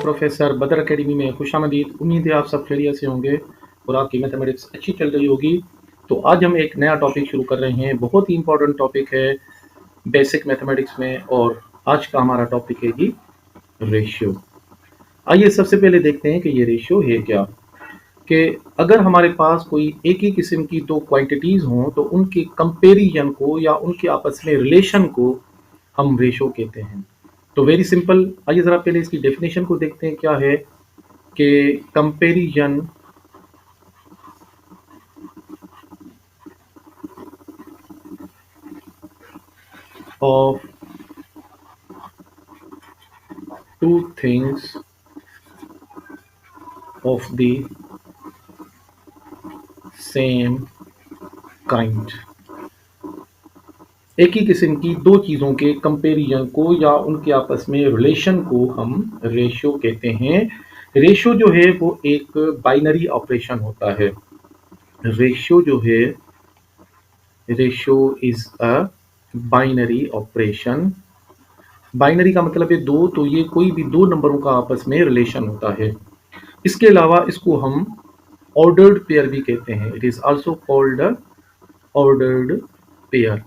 Professor बदर academy में खुशामदीद। उम्मीद है आप सब खैरियत से होंगे और आपकी मैथमेटिक्स अच्छी चल रही होगी। तो आज हम एक नया टॉपिक शुरू कर रहे हैं। बहुत ही इंपॉर्टेंट टॉपिक है बेसिक मैथमेटिक्स में, और आज का हमारा टॉपिक है जी रेशियो। आइए सबसे पहले देखते हैं कि ये रेशियो है क्या। कि अगर हमारे पास कोई एक ही किस्म की दो क्वांटिटीज़ हों तो उनके कंपेरिजन को या उनके आपस में रिलेशन को हम रेशियो कहते हैं। तो वेरी सिंपल, आइए ज़रा पहले इसकी डेफिनेशन को देखते हैं क्या है। कि comparison of two things of the same kind. एक ही किस्म की दो चीज़ों के कंपेरिजन को या उनके आपस में रिलेशन को हम रेशियो कहते हैं। रेशियो जो है वो एक बाइनरी ऑपरेशन होता है। रेशियो जो है, ratio is a binary operation. Binary का मतलब है दो, तो ये कोई भी दो नंबरों का आपस में रिलेशन होता है। इसके अलावा इसको हम ऑर्डर्ड पेयर भी कहते हैं। It is also called ordered pair.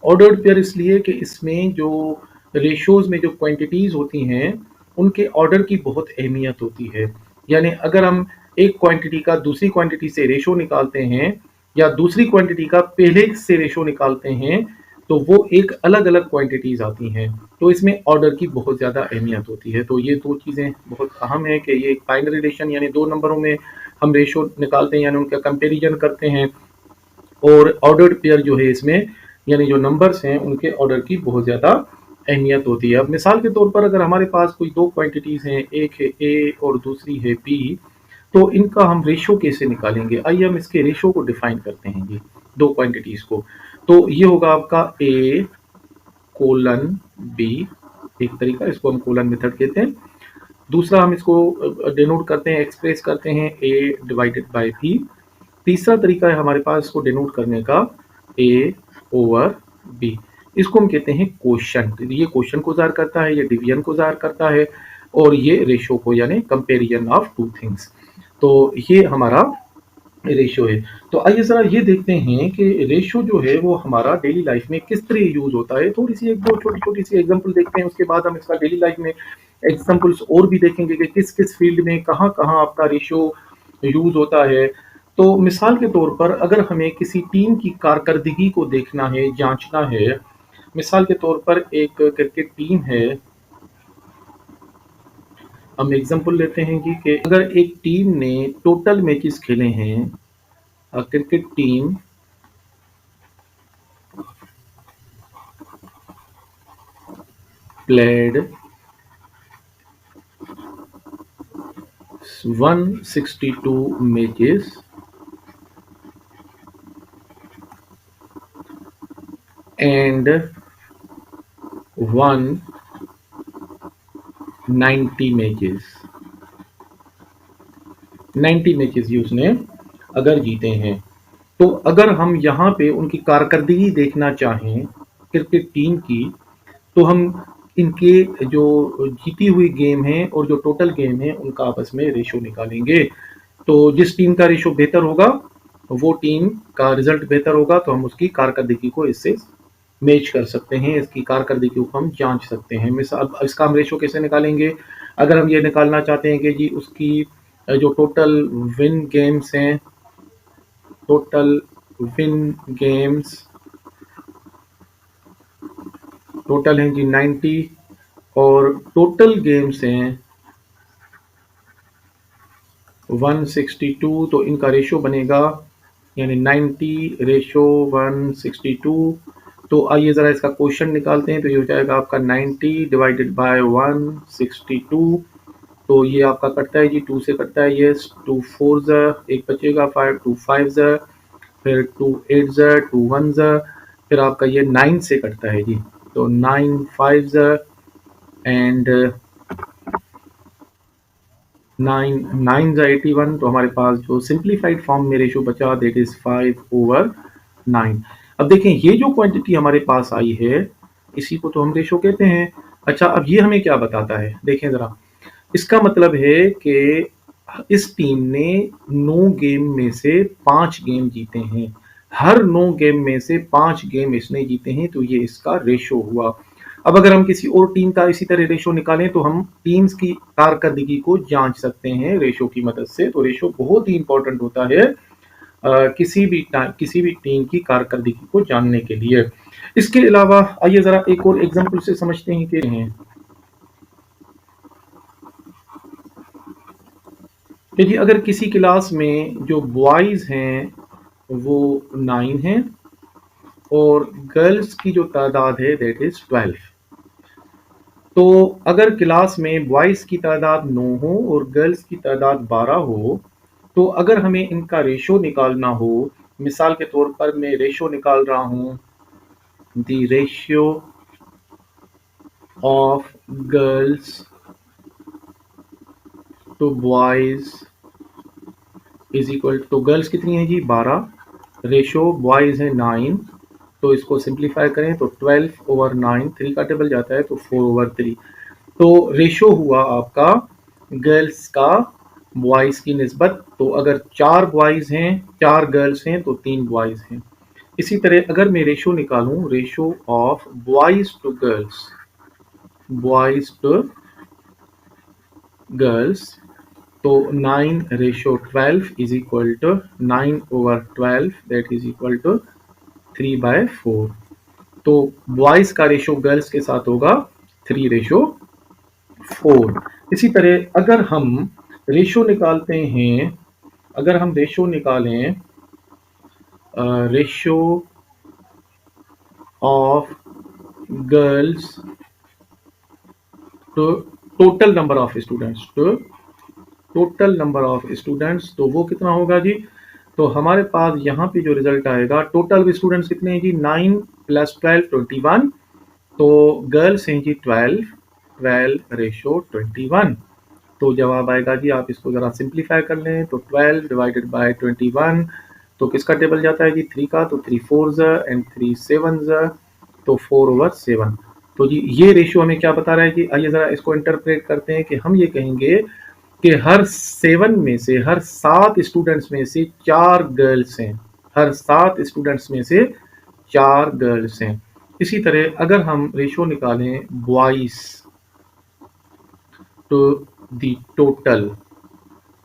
Ordered pair इसलिए कि इसमें जो रेशियोज में जो क्वांटिटीज़ होती हैं उनके ऑर्डर की बहुत अहमियत होती है। यानी अगर हम एक क्वांटिटी का दूसरी क्वांटिटी से रेशो निकालते हैं या दूसरी क्वांटिटी का पहले से रेशो निकालते हैं तो वो एक अलग अलग क्वांटिटीज़ आती हैं। तो इसमें ऑर्डर की बहुत ज़्यादा अहमियत होती है। तो ये दो चीज़ें बहुत अहम है कि ये एक बाइनरी रिलेशन यानी दो नंबरों में हम रेशो निकालते हैं यानी उनका कंपेरिजन करते हैं, और ऑर्डर्ड पेयर जो है इसमें यानी जो नंबर्स हैं उनके ऑर्डर की बहुत ज़्यादा अहमियत होती है। अब मिसाल के तौर पर अगर हमारे पास कोई दो क्वांटिटीज़ हैं, एक है ए और दूसरी है बी, तो इनका हम रेशो कैसे निकालेंगे। आइए हम इसके रेशो को डिफाइन करते हैं जी, दो क्वांटिटीज़ को। तो ये होगा आपका ए कोलन बी, एक तरीका, इसको हम कोलन मेथड कहते हैं। दूसरा हम इसको डिनोट करते हैं, एक्सप्रेस करते हैं ए डिवाइडेड बाय बी। तीसरा तरीका है हमारे पास इसको डिनोट करने का ए ओवर बी, इसको हम कहते हैं क्वोशंट। ये क्वोशंट को ज़ाहिर करता है, ये डिवीजन को ज़ाहिर करता है, और ये रेशो को यानी कंपेरिजन ऑफ टू थिंग्स। तो ये हमारा रेशो है। तो आइए ज़रा ये देखते हैं कि रेशो जो है वो हमारा डेली लाइफ में किस तरह यूज़ होता है। थोड़ी सी एक दो छोटी छोटी सी एग्जांपल देखते हैं, उसके बाद हम इसका डेली लाइफ में एग्जांपल्स और भी देखेंगे कि किस किस फील्ड में कहाँ कहाँ आपका रेशो यूज़ होता है। तो मिसाल के तौर पर अगर हमें किसी टीम की कारकर्दगी को देखना है, जांचना है, मिसाल के तौर पर एक क्रिकेट टीम है, हम एग्जांपल लेते हैं कि अगर एक टीम ने टोटल मैचेस खेले हैं, cricket team played 162 matches and won 90 matches. 90 matches ही उसने अगर जीते हैं। तो अगर हम यहाँ पे उनकी कारकर्दगी देखना चाहें क्रिकेट टीम की, तो हम इनके जो जीती हुई गेम है और जो टोटल गेम है उनका आपस में रेशो निकालेंगे। तो जिस टीम का रेशो बेहतर होगा वो टीम का रिजल्ट बेहतर होगा, तो हम उसकी कारकर्दगी को इससे मैच कर सकते हैं, इसकी कारकर्दगी को हम जांच सकते हैं। मिसाल इसका हम रेशो कैसे निकालेंगे। अगर हम ये निकालना चाहते हैं कि जी उसकी जो टोटल विन गेम्स हैं, टोटल विन गेम्स टोटल हैं जी 90 और टोटल गेम्स हैं 162, तो इनका रेशो बनेगा यानी 90 रेशो 162। तो आइए ज़रा इसका क्वेश्चन निकालते हैं। तो ये हो जाएगा आपका 90 डिवाइडेड बाय 162। तो ये आपका कटता है जी, 2 से कटता है, ये 2 4 ज़ा, एक बचेगा 5, 2 5 ज़ा, फिर 2 8 ज़ा, 2 1 ज़ा, फिर आपका ये 9 से कटता है जी। तो 9 5 ज़ा एंड 9 9 ज़ा 81। तो हमारे पास जो सिंप्लीफाइड फॉर्म में रेशो बचा दैट इज 5/9। अब देखें ये जो क्वांटिटी हमारे पास आई है इसी को तो हम रेशो कहते हैं। अच्छा, अब ये हमें क्या बताता है, देखें ज़रा। इसका मतलब है कि इस टीम ने 9 गेम में से 5 गेम जीते हैं। हर 9 गेम में से 5 गेम इसने जीते हैं, तो ये इसका रेशो हुआ। अब अगर हम किसी और टीम का इसी तरह रेशो निकालें तो हम टीम्स की कारकर्दगी को जांच सकते हैं रेशो की मदद से। तो रेशो बहुत ही इंपॉर्टेंट होता है किसी भी टीम की कारकर्दगी को जानने के लिए। इसके अलावा आइए जरा एक और एग्जांपल से समझते हैं कि जी अगर किसी क्लास में जो बॉयज हैं वो 9 हैं और गर्ल्स की जो तादाद है दैट इज 12। तो अगर क्लास में बॉयज की तादाद 9 हो और गर्ल्स की तादाद 12 हो, तो अगर हमें इनका रेशो निकालना हो, मिसाल के तौर पर मैं रेशो निकाल रहा हूं, the ratio of girls to boys is equal to, girls कितनी है जी 12, रेशो बॉयज है 9, तो इसको सिंप्लीफाई करें तो 12/9, 3 का टेबल जाता है तो 4/3। तो रेशो हुआ आपका गर्ल्स का बॉयज की निस्बत। तो अगर 4 बॉयज हैं 4 गर्ल्स हैं तो 3 बॉयज हैं। इसी तरह अगर मैं रेशो निकालूं, ratio of boys to girls, boys to girls, तो 9/12 is equal to 9/12 that is equal to 3/4। तो बॉयज का रेशो गर्ल्स के साथ होगा 3/4। इसी तरह अगर हम रेशो निकालते हैं, अगर हम रेशो निकालें ratio of girls to total number of students, to total number of students, तो वो कितना होगा जी? तो हमारे पास यहाँ पे जो रिजल्ट आएगा, टोटल स्टूडेंट्स कितने हैं जी? 9 + 12 21। तो गर्ल्स हैं जी 12, 12/21। तो जवाब आएगा जी, आप इसको जरा सिंप्लीफाई कर लें तो 12 डिवाइडेड बाय 21, तो किसका टेबल जाता है जी 3 का, तो 3 4s एंड 3 7s, तो 4/7। तो जी ये रेशियो हमें क्या बता रहा है जी? आइए जरा इसको इंटरप्रेट करते हैं कि हम ये कहेंगे कि हर 7 में से, हर 7 स्टूडेंट्स में से 4 गर्ल्स हैं, हर 7 स्टूडेंट्स में से 4 गर्ल्स हैं। इसी तरह अगर हम रेशियो निकालें boys to the total,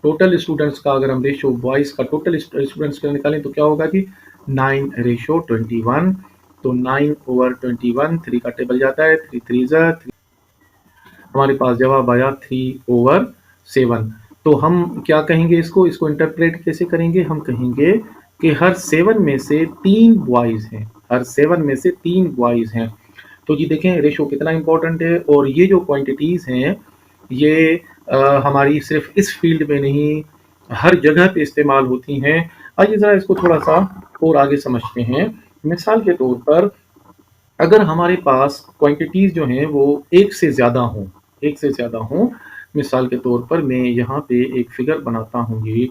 total students का अगर हम रेशियो बॉयज का टोटल स्टूडेंट्स का निकालें तो क्या होगा जी? 9/21। तो 9/21, 3 का टेबल जाता है, 3 3s, हमारे पास जवाब आया 3/7। तो हम क्या कहेंगे इसको, इसको इंटरप्रेट कैसे करेंगे? हम कहेंगे कि हर 7 में से 3 बॉयज हैं, हर 7 में से 3 बॉयज हैं। तो जी देखें रेशो कितना इंपॉर्टेंट है। और ये जो क्वांटिटीज़ हैं ये हमारी सिर्फ इस फील्ड में नहीं, हर जगह पे इस्तेमाल होती हैं। आइए ज़रा इसको थोड़ा सा और आगे समझते हैं। मिसाल के तौर पर अगर हमारे पास क्वांटिटीज़ जो हैं वो एक से ज़्यादा हों, एक से ज़्यादा हों, मिसाल के तौर पर मैं यहाँ पे एक फिगर बनाता हूँ जी,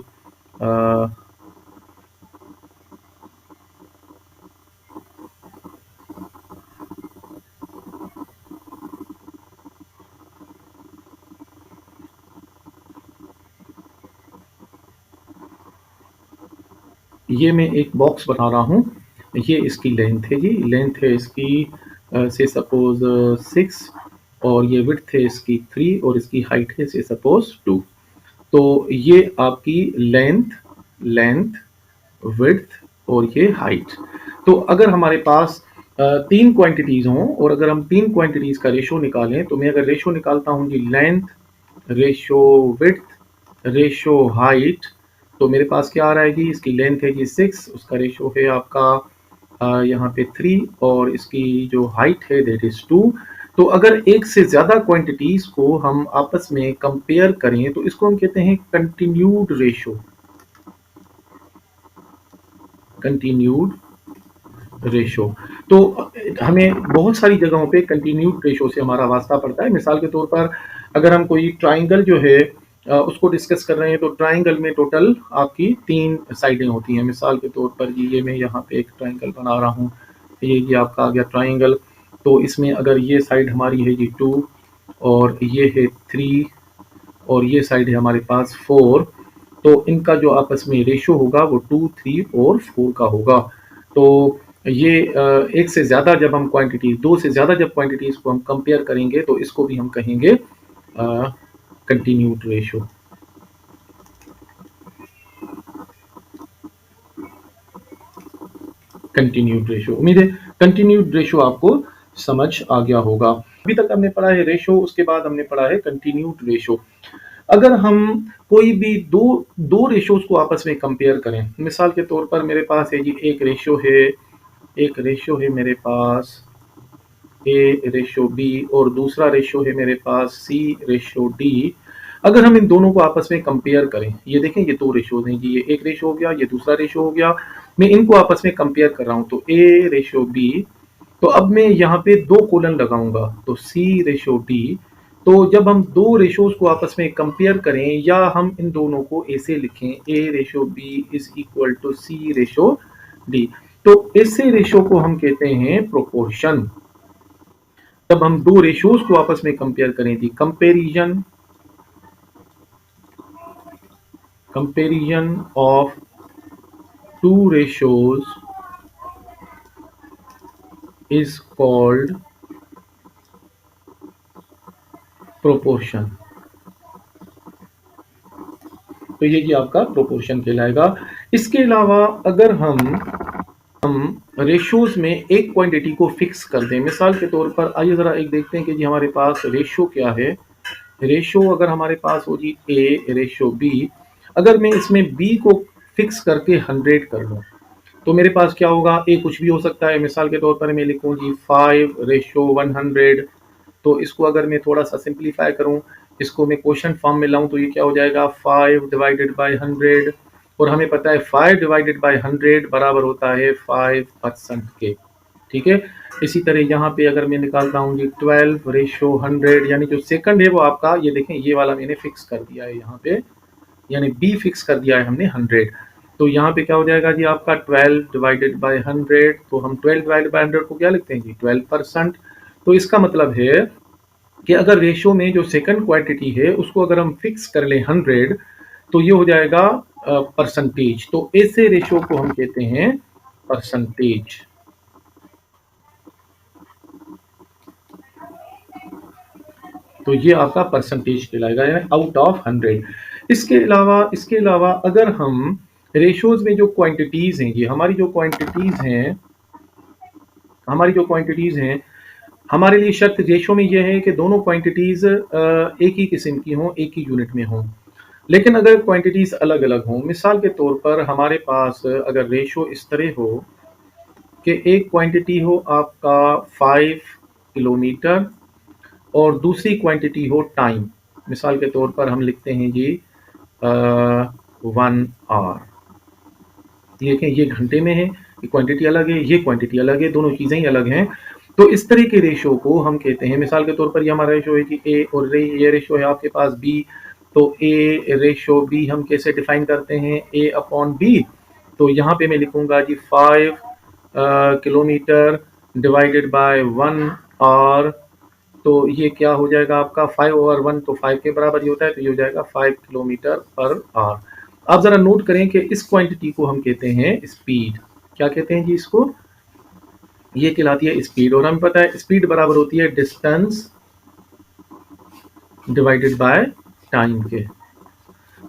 ये मैं एक बॉक्स बना रहा हूँ, ये इसकी लेंथ है जी, लेंथ है इसकी से सपोज 6, और ये विड्थ है इसकी 3, और इसकी हाइट है से सपोज 2। तो ये आपकी लेंथ, लेंथ, विड्थ और ये हाइट। तो अगर हमारे पास 3 क्वांटिटीज़ हों और अगर हम 3 क्वांटिटीज़ का रेशो निकालें, तो मैं अगर रेशो निकालता हूँ जी length, ratio width, ratio height, तो मेरे पास क्या आ रहा है जी? इसकी लेंथ है जी 6, उसका रेशो है आपका यहाँ पे 3, और इसकी जो हाइट है दैट इज 2। तो अगर एक से ज़्यादा क्वांटिटीज़ को हम आपस में कंपेयर करें तो इसको हम कहते हैं कंटिन्यूड रेशो, कंटिन्यूड रेशो। तो हमें बहुत सारी जगहों पे कंटिन्यूड रेशो से हमारा वास्ता पड़ता है। मिसाल के तौर पर अगर हम कोई ट्राइंगल जो है उसको डिस्कस कर रहे हैं, तो ट्राइंगल में टोटल आपकी 3 साइडें होती हैं। मिसाल के तौर पर ये मैं यहाँ पे एक ट्राइंगल बना रहा हूँ, ये आपका आ गया ट्राइंगल। तो इसमें अगर ये साइड हमारी है जी 2 और ये है 3 और ये साइड है हमारे पास 4, तो इनका जो आपस में रेशो होगा वो 2, 3 और 4 का होगा। तो ये एक से ज़्यादा जब हम क्वांटिटी, दो से ज़्यादा जब क्वांटिटीज़ को हम कंपेयर करेंगे तो इसको भी हम कहेंगे कंटिन्यूड रेशो। कंटिन्यूड रेशो, उम्मीद है कंटिन्यूड रेशो आपको समझ आ गया होगा। अभी तक हमने पढ़ा है रेशो, उसके बाद हमने पढ़ा है कंटिन्यूड रेशो। अगर हम कोई भी दो दो रेशोज को आपस में कंपेयर करें, मिसाल के तौर पर मेरे पास है जी एक रेशो है मेरे पास ए रेशो बी और दूसरा रेशो है मेरे पास सी रेशो डी। अगर हम इन दोनों को आपस में कंपेयर करें, ये देखें ये दो रेशोज हैं जी, ये एक रेशो हो गया, ये दूसरा रेशो हो गया, मैं इनको आपस में कंपेयर कर रहा हूं, तो ए रेशो बी, तो अब मैं यहाँ पे 2 कोलन लगाऊंगा, तो सी रेशो डी। तो जब हम दो रेशोज को आपस में कंपेयर करें या हम इन दोनों को ऐसे लिखें, A ratio B is equal to C ratio D, तो ऐसे रेशो को हम कहते हैं प्रोपोर्शन। जब हम दो रेशोज को आपस में कंपेयर करें थी, comparison of two ratios is called proportion. तो ये जी आपका प्रोपोर्शन कहलाएगा। इसके अलावा अगर हम रेशोज में एक क्वांटिटी को फिक्स कर दें, मिसाल के तौर पर आइए ज़रा एक देखते हैं कि जी हमारे पास रेशो क्या है। रेशो अगर हमारे पास हो जी ए रेशो बी, अगर मैं इसमें बी को फिक्स करके 100 कर लूँ, तो मेरे पास क्या होगा, ए कुछ भी हो सकता है। मिसाल के तौर पर मैं लिखूँ जी 5 रेशो 100, तो इसको अगर मैं थोड़ा सा सिंप्लीफाई करूँ, इसको मैं क्वेश्चन फॉर्म में लाऊं, तो ये क्या हो जाएगा 5 डिवाइडेड बाय 100, और हमें पता है 5 डिवाइडेड बाय 100 बराबर होता है 5% के। ठीक है, इसी तरह यहाँ पे अगर मैं निकालता हूँ जी 12 रेशो 100, यानी जो सेकंड है वो आपका, ये देखें ये वाला मैंने फिक्स कर दिया है यहाँ पे, यानी बी फिक्स कर दिया है हमने 100। तो यहाँ पे क्या हो जाएगा जी आपका 12 डिवाइडेड बाय 100, तो हम 12 डिवाइडेड बाय 100 को क्या लिखते हैं जी 12%। तो इसका मतलब है कि अगर रेशो में जो सेकंड क्वांटिटी है उसको अगर हम फिक्स कर लें 100, तो ये हो जाएगा परसेंटेज। तो ऐसे रेशो को हम कहते हैं परसेंटेज। तो ये आपका परसेंटेज कहलाएगा, यानी आउट ऑफ 100। इसके अलावा अगर हम रेशोज में जो क्वांटिटीज हैं, ये हमारी जो क्वांटिटीज हैं, हमारे लिए शर्त रेशो में यह है कि दोनों क्वांटिटीज एक ही किस्म की हों, एक ही यूनिट में हों। लेकिन अगर क्वांटिटीज अलग अलग हों, मिसाल के तौर पर हमारे पास अगर रेशो इस तरह हो कि एक क्वांटिटी हो आपका 5 किलोमीटर और दूसरी क्वांटिटी हो टाइम, मिसाल के तौर पर हम लिखते हैं जी 1 आवर। देखें ये घंटे में है, ये क्वांटिटी अलग है, ये क्वांटिटी अलग है, दोनों चीज़ें ही अलग हैं। तो इस तरह के रेशो को हम कहते हैं, मिसाल के तौर पर ये हमारा रेशो है कि ए और ये रेशो है आपके पास बी, तो ए रेशो बी हम कैसे डिफाइन करते हैं, ए अपॉन बी। तो यहाँ पे मैं लिखूंगा जी 5 किलोमीटर डिवाइडेड बाय 1 आवर, तो ये क्या हो जाएगा आपका 5 ओवर 1, तो 5 के बराबर ही होता है, तो ये हो जाएगा 5 किलोमीटर पर आवर। आप ज़रा नोट करें कि इस क्वांटिटी को हम कहते हैं स्पीड। क्या कहते हैं जी इसको, ये कहलाती है स्पीड। और हमें पता है स्पीड बराबर होती है डिस्टेंस डिवाइडेड बाय टाइम के।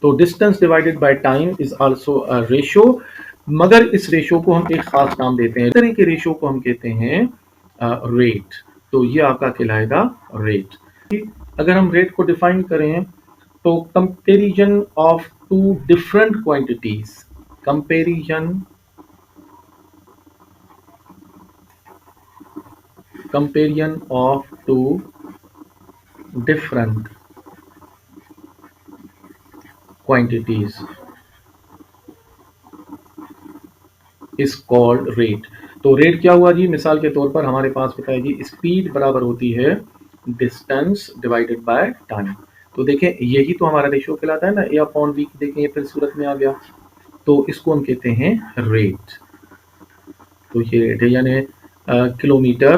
तो distance divided by time is also a ratio, मगर इस रेशो को हम एक खास नाम देते हैं। इस तरह के रेशो को हम कहते हैं रेट। तो ये आपका कहलाएगा रेट। अगर हम रेट को डिफाइन करें तो comparison of two different quantities, comparison of two different quantities is called rate. तो रेट क्या हुआ जी, मिसाल के तौर पर हमारे पास होता है जी स्पीड बराबर होती है डिस्टेंस डिवाइडेड बाय टाइम। तो देखें यही तो हमारा रेशियो कहलाता है ना, ए अपॉन बी। देखें ये फिर सूरत में आ गया, तो इसको हम कहते हैं रेट। तो ये रेट है, यानी किलोमीटर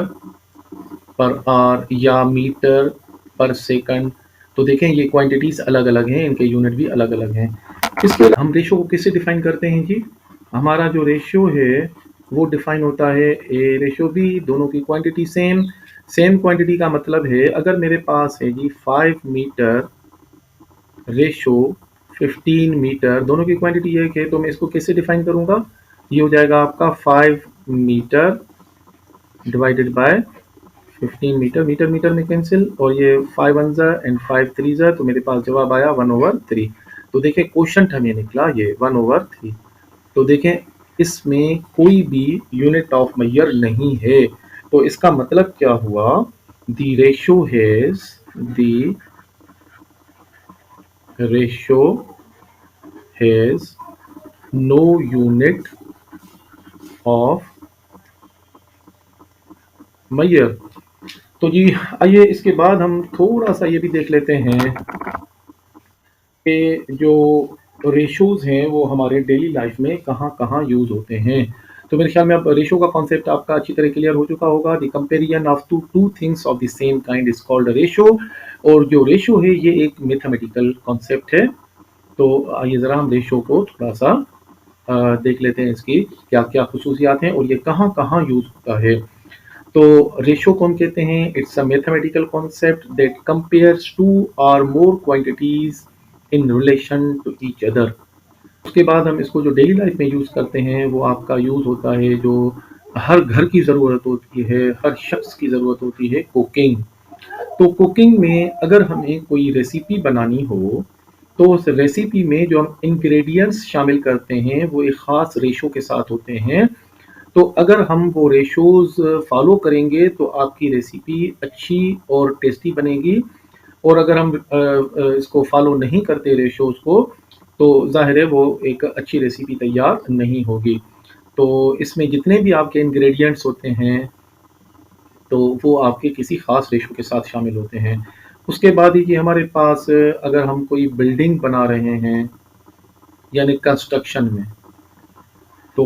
पर आवर या मीटर पर सेकंड। तो देखें ये क्वांटिटीज़ अलग-अलग हैं, इनके यूनिट भी अलग-अलग हैं। इसके हम रेशो को किससे डिफ़ाइन करते हैं जी? हमारा जो रेशियो है वो डिफ़ाइन होता है ए रेशियो बी, दोनों की क्वांटिटी सेम। सेम क्वांटिटी का मतलब है अगर मेरे पास है जी 5 मीटर रेशो 15 मीटर, दोनों की क्वांटिटी एक है, तो मैं इसको कैसे डिफ़ाइन करूँगा? ये हो जाएगा आपका 5 metre divided by 15 metre, metre metre में कैंसिल, और ये 5 वन ज़ा एंड 5 थ्री ज़ा, तो मेरे पास जवाब आया 1/3। तो देखें क्वोशंट हमें निकला ये 1/3। तो देखें इसमें कोई भी यूनिट ऑफ मेजर नहीं है, तो इसका मतलब क्या हुआ? The ratio has no unit of measure. तो जी आइए इसके बाद हम थोड़ा सा ये भी देख लेते हैं कि जो रेशोज़ हैं वो हमारे डेली लाइफ में कहाँ-कहाँ यूज़ होते हैं। तो मेरे ख्याल में अब रेशो का कॉन्सेप्ट आपका अच्छी तरह क्लियर हो चुका होगा। The comparison of two things of the same kind is called a ratio, और जो रेशो है ये एक मैथमेटिकल कॉन्सेप्ट है। तो आइए ज़रा हम रेशो को थोड़ा-सा देख लेते हैं, इसकी क्या-क्या ख़ुसूसियात हैं और ये कहाँ-कहाँ यूज़ होता है। तो रेशो को हम कहते हैं it's a mathematical concept that compares two or more quantities in relation to each other. उसके बाद हम इसको जो डेली लाइफ में यूज़ करते हैं वो आपका यूज़ होता है जो हर घर की ज़रूरत होती है, हर शख्स की ज़रूरत होती है, कुकिंग। तो कुकिंग में अगर हमें कोई रेसिपी बनानी हो तो उस रेसिपी में जो हम इंग्रेडिएंट्स शामिल करते हैं वो एक ख़ास रेशो के साथ होते हैं। तो अगर हम वो रेशोज़ फ़ॉलो करेंगे तो आपकी रेसिपी अच्छी और टेस्टी बनेगी, और अगर हम इसको फ़ॉलो नहीं करते रेशोज़ को, तो ज़ाहिर है वो एक अच्छी रेसिपी तैयार नहीं होगी। तो इसमें जितने भी आपके इंग्रेडिएंट्स होते हैं, तो वो आपके किसी ख़ास रेशो के साथ शामिल होते हैं। उसके बाद ये कि हमारे पास अगर हम कोई बिल्डिंग बना रहे हैं, यानी कंस्ट्रक्शन में, तो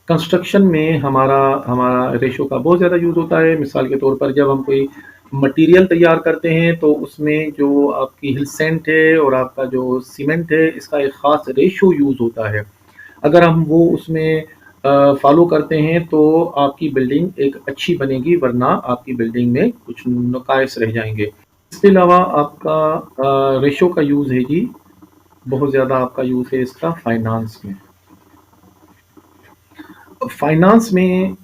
कंस्ट्रक्शन में हमारा हमारा रेशो का बहुत ज़्यादा यूज़ होता है। मिसाल के तौर पर जब हम कोई मटीरियल तैयार करते हैं तो उसमें जो आपकी हिल सैंड है और आपका जो सीमेंट है, इसका एक ख़ास रेशो यूज़ होता है। अगर हम वो उसमें फ़ॉलो करते हैं तो आपकी बिल्डिंग एक अच्छी बनेगी, वरना आपकी बिल्डिंग में कुछ नक़ाइस रह जाएँगे। इसके अलावा आपका रेशो का यूज़ है जी, बहुत ज़्यादा आपका यूज़ है इसका फाइनेंस में। फाइनेंस में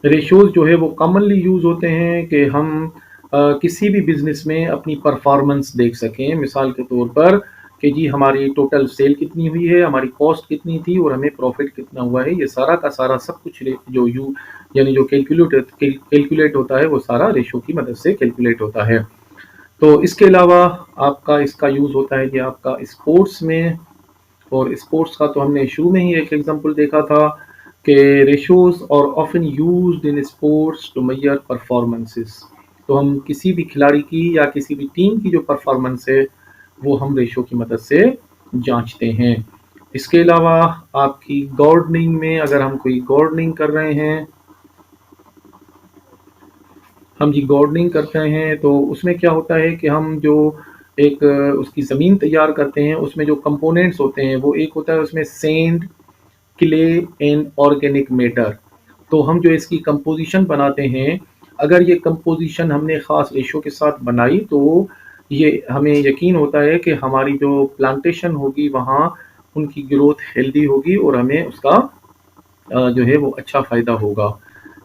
रेशोज़ जो है वो कॉमनली यूज़ होते हैं कि हम किसी भी बिज़नेस में अपनी परफ़ॉर्मेंस देख सकें। मिसाल के तौर पर कि जी हमारी टोटल सेल कितनी हुई है, हमारी कॉस्ट कितनी थी और हमें प्रॉफ़िट कितना हुआ है। ये सारा का सारा सब कुछ रे जो यू यानी जो कैलकुलेट होता है, वो सारा रेशो की मदद से कैलकुलेट होता है। तो इसके अलावा आपका इसका यूज़ होता है कि आपका स्पोर्ट्स में, और स्पोर्ट्स का तो हमने शुरू में ही एक एग्जांपल देखा था कि ratios are often used in sports to measure performances. तो हम किसी भी खिलाड़ी की या किसी भी टीम की जो परफॉर्मेंस है वो हम रेशो की मदद से जांचते हैं। इसके अलावा आपकी गार्डनिंग में, अगर हम कोई गार्डनिंग कर रहे हैं, हम जी गार्डनिंग करते हैं तो उसमें क्या होता है कि हम जो एक उसकी ज़मीन तैयार करते हैं, उसमें जो कंपोनेंट्स होते हैं वो एक होता है उसमें sand, clay and organic matter. तो हम जो इसकी कंपोज़िशन बनाते हैं, अगर ये कंपोज़िशन हमने ख़ास रेशो के साथ बनाई तो ये हमें यकीन होता है कि हमारी जो प्लांटेशन होगी वहाँ उनकी ग्रोथ हेल्दी होगी और हमें उसका जो है वो अच्छा फ़ायदा होगा।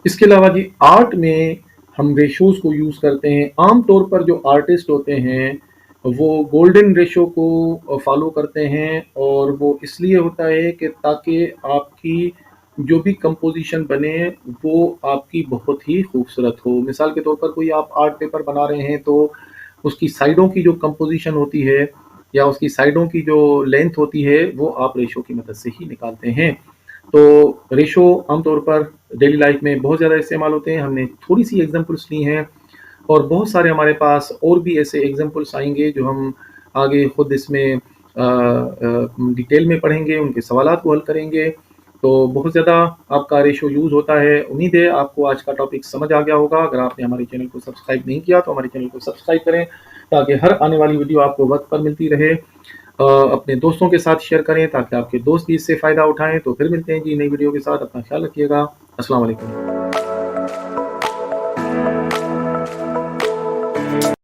इसके अलावा जी आर्ट में हम रेशोज़ को यूज़ करते हैं। आम तौर पर जो आर्टिस्ट होते हैं वो गोल्डन रेशो को फ़ॉलो करते हैं, और वो इसलिए होता है कि ताकि आपकी जो भी कंपोज़िशन बने वो आपकी बहुत ही खूबसूरत हो। मिसाल के तौर पर कोई आप आर्ट पेपर बना रहे हैं तो उसकी साइडों की जो कंपोज़िशन होती है या उसकी साइडों की जो लेंथ होती है वो आप रेशो की मदद से ही निकालते हैं। तो रेशो आमतौर पर डेली लाइफ में बहुत ज़्यादा इस्तेमाल होते हैं। हमने थोड़ी-सी एग्ज़ाम्पल्स ली हैं और बहुत सारे हमारे पास और भी ऐसे एग्ज़ाम्पल्स आएँगे जो हम आगे खुद इसमें डिटेल में पढ़ेंगे, उनके सवालात को हल करेंगे। तो बहुत ज़्यादा आपका रेशियो यूज़ होता है। उम्मीद है आपको आज का टॉपिक समझ आ गया होगा। अगर आपने हमारे चैनल को सब्सक्राइब नहीं किया तो हमारे चैनल को सब्सक्राइब करें, ताकि हर आने वाली वीडियो आपको वक़्त पर मिलती रहे। अपने दोस्तों के साथ शेयर करें ताकि आपके दोस्त भी इससे फ़ायदा उठाएँ। तो फिर मिलते हैं जी नई वीडियो के साथ। अपना ख़्याल रखिएगा। अस्सलाम वालेकुम।